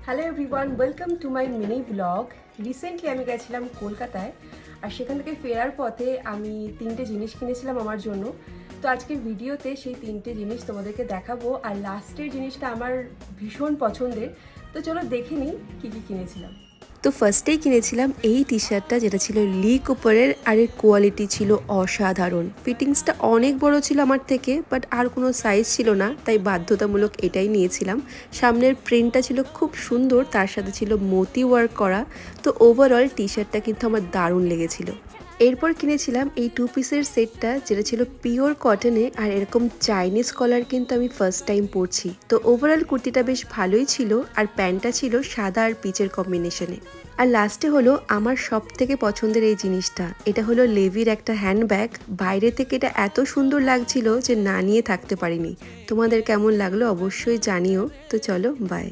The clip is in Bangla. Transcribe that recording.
Hello everyone, welcome to my mini blog. Recently আমি গেছিলাম কলকাতায়, আর সেখান থেকে ফেরার পথে আমি 3টে জিনিস কিনেছিলাম আমার জন্য। তো আজকের ভিডিওতে সেই 3টে জিনিস তোমাদেরকে দেখাবো, আর লাস্টের জিনিসটা আমার ভীষণ পছন্দের। তো চলো দেখে নিই কী কী কিনেছিলাম। তো ফার্স্টেই কিনেছিলাম এই টি শার্টটা, যেটা ছিল লি কুপারের, আর এর কোয়ালিটি ছিল অসাধারণ। ফিটিংসটা অনেক বড় ছিল আমার থেকে, বাট আর কোনো সাইজ ছিল না, তাই বাধ্যতামূলক এটাই নিয়েছিলাম। সামনের প্রিন্টটা ছিল খুব সুন্দর, তার সাথে ছিল মতি ওয়ার্ক করা। তো ওভারঅল টি শার্টটা কিন্তু আমার দারুণ লেগেছিল। এরপর কিনেছিলাম এই 2 পিসের সেটটা, যেটা ছিল পিওর কটনে, আর এরকম চাইনিজ কলার কিন্তু আমি ফার্স্ট টাইম পরছি। তো ওভারঅল কুর্তিটা বেশ ভালোই ছিল, আর প্যান্টটা ছিল সাদা আর পিচের কম্বিনেশনে। আর লাস্টে হলো আমার সব থেকে পছন্দের এই জিনিসটা, এটা হলো লেভির একটা হ্যান্ডব্যাগ। বাইরে থেকে এটা এত সুন্দর লাগছিল যে না নিয়ে থাকতে পারিনি। তোমাদের কেমন লাগলো অবশ্যই জানিও। তো চলো, বাই।